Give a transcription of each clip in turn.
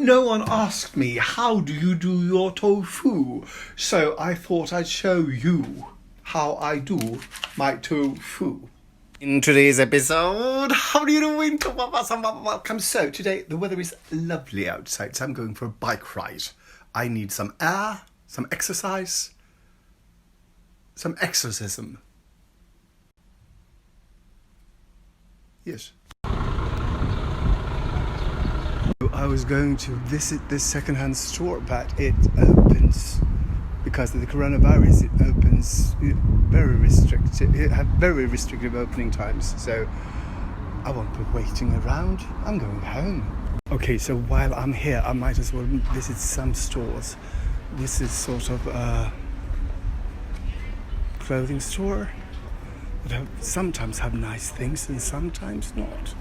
No one asked me, how do you do your tofu? So I thought I'd show you how I do my tofu. In today's episode, how are you doing? Welcome. So today the weather is lovely outside, so I'm going for a bike ride. I need some air, some exercise, some exorcism. Yes. I was going to visit this second-hand store, but it opens because of the coronavirus. It opens very restricted. It had very restrictive opening times, so I won't be waiting around. I'm going home. Okay, so while I'm here, I might as well visit some stores. This is sort of a clothing store that sometimes have nice things and sometimes not.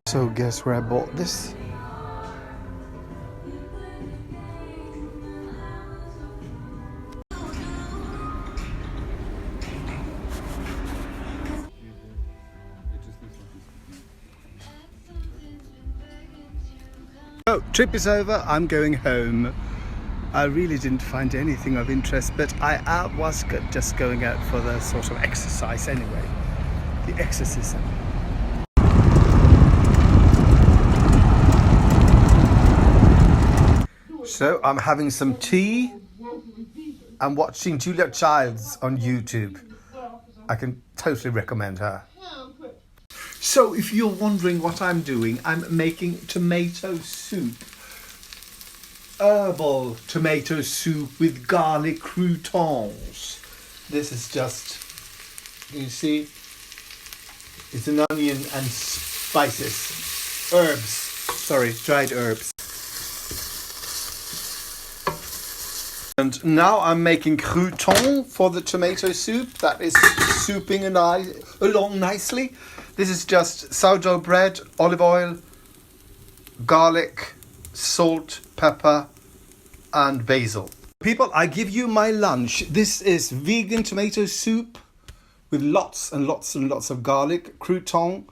So guess where I bought this? So, trip is over, I'm going home. I really didn't find anything of interest, but I was just going out for the sort of exercise anyway. The exorcism. So I'm having some tea. I'm watching Julia Childs on YouTube. I can totally recommend her. So if you're wondering what I'm doing, I'm making tomato soup. Herbal tomato soup with garlic croutons. This is just, you see, it's an onion and spices. Dried herbs. And now I'm making cruton for the tomato soup. That is souping along nicely. This is just sourdough bread, olive oil, garlic, salt, pepper, and basil. People, I give you my lunch. This is vegan tomato soup with lots and lots and lots of garlic, crouton,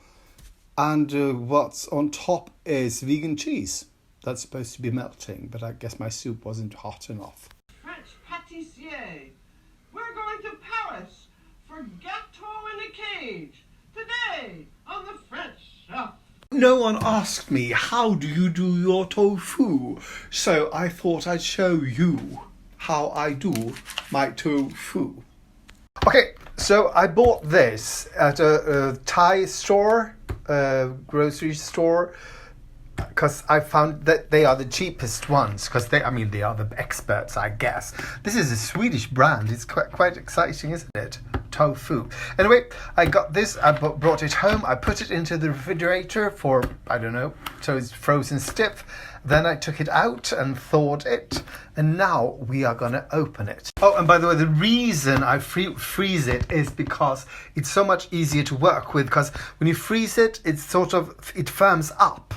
and what's on top is vegan cheese. That's supposed to be melting, but I guess my soup wasn't hot enough. We're going to Paris for Gâteau in a Cage today on the French Chef. No one asked me, how do you do your tofu? So I thought I'd show you how I do my tofu. Okay, so I bought this at a Thai store, grocery store, because I found that they are the cheapest ones, because they are the experts, I guess. This is a Swedish brand. It's quite exciting, isn't it? Tofu. Anyway, I got this. I brought it home. I put it into the refrigerator for, I don't know, so it's frozen stiff. Then I took it out and thawed it, and now we are going to open it. Oh, and by the way, the reason I freeze it is because it's so much easier to work with, because when you freeze it, it firms up.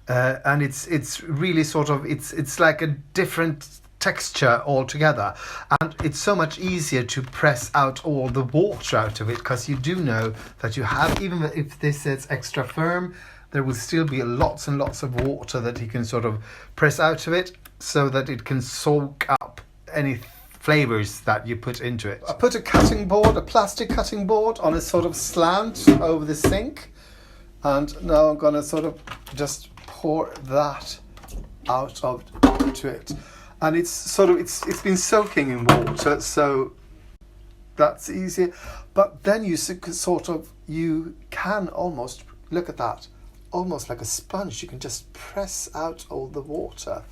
And it's really sort of, it's like a different texture altogether, and it's so much easier to press out all the water out of it, because you do know that you have, even if this is extra firm, there will still be lots and lots of water that you can sort of press out of it, so that it can soak up any flavors that you put into it. I put a plastic cutting board on a sort of slant over the sink, and now I'm going to sort of just pour that out to it, and it's been soaking in water, so that's easy. But then you can almost look at that, almost like a sponge. You can just press out all the water.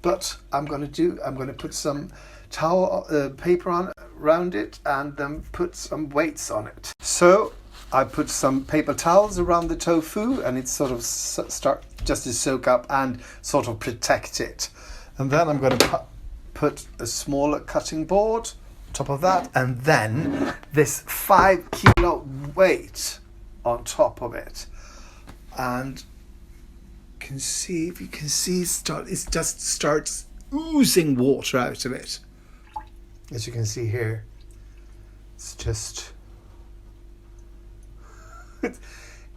But I'm going to put some paper on around it and then put some weights on it. So I put some paper towels around the tofu, and it sort of start just to soak up and sort of protect it. And then I'm going to put a smaller cutting board on top of that, and then this 5 kilo weight on top of it. And if you can see, it just starts oozing water out of it. As you can see here, it's just,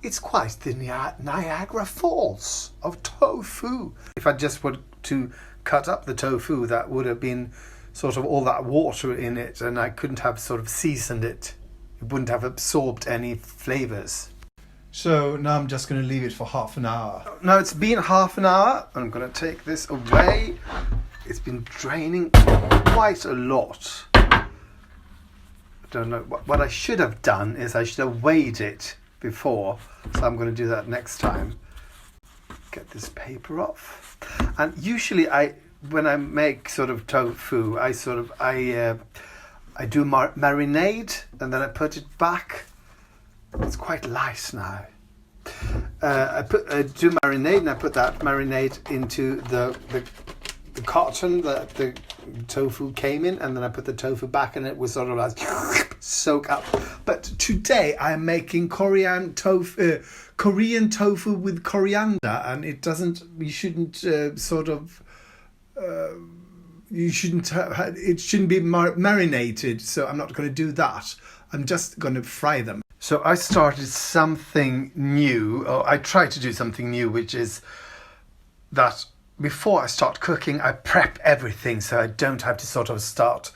it's quite the Niagara Falls of tofu. If I just were to cut up the tofu, that would have been sort of all that water in it, and I couldn't have sort of seasoned it. It wouldn't have absorbed any flavors. So now I'm just going to leave it for half an hour. Now it's been half an hour. I'm going to take this away. It's been draining quite a lot. I don't know. What I should have done is I should have weighed it before. So I'm going to do that next time. Get this paper off. And usually when I make sort of tofu, I do marinade and then I put it back. It's quite light now. I do marinade, and I put that marinade into the carton that the tofu came in, and then I put the tofu back, and it was sort of like soak up. But today I'm making Korean tofu with coriander, and it doesn't. You shouldn't it shouldn't be marinated. So I'm not going to do that. I'm just going to fry them. So I started something new, or I tried to do something new, which is that before I start cooking, I prep everything so I don't have to sort of start,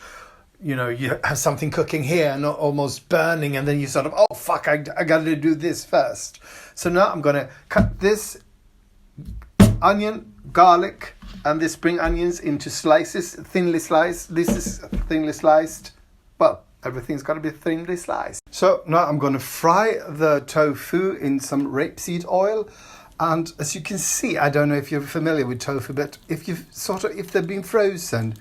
you have something cooking here and almost burning, and then you sort of, oh fuck, I got to do this first. So now I'm going to cut this onion, garlic, and the spring onions into slices, thinly sliced. This is thinly sliced. Well, everything's got to be thinly sliced. So now I'm going to fry the tofu in some rapeseed oil. And as you can see, I don't know if you're familiar with tofu, but if they've been frozen,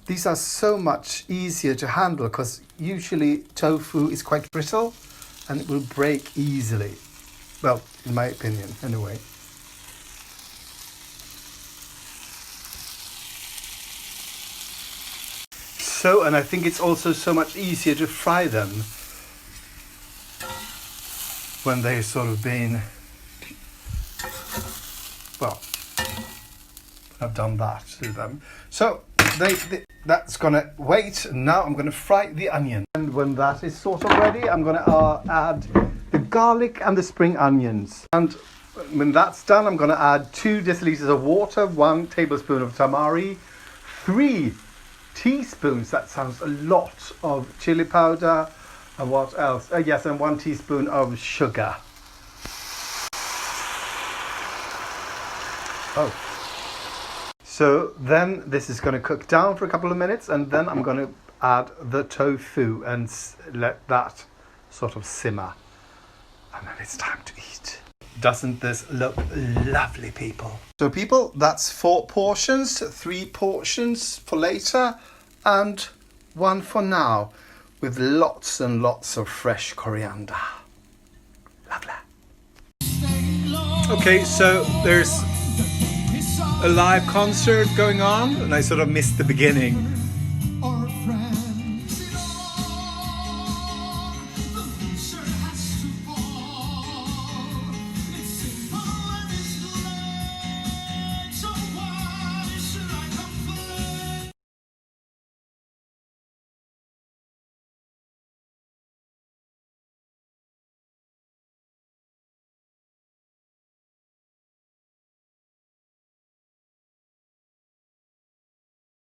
these are so much easier to handle, because usually tofu is quite brittle and it will break easily. Well, in my opinion, anyway. So, and I think it's also so much easier to fry them when they've sort of been, well, I've done that to them. So that's gonna wait. Now I'm gonna fry the onion, and when that is sort of ready, I'm gonna add the garlic and the spring onions. And when that's done, I'm gonna add 2 deciliters of water, 1 tablespoon of tamari, 3 teaspoons, that sounds a lot, of chili powder, and what else? Yes, and 1 teaspoon of sugar. Oh. So then this is going to cook down for a couple of minutes, and then I'm going to add the tofu and let that sort of simmer. And then it's time to eat. Doesn't this look lovely, people? So people, that's 4 portions, 3 portions for later and 1 for now, with lots and lots of fresh coriander. Lovely. Okay, so there's a live concert going on, and I sort of missed the beginning.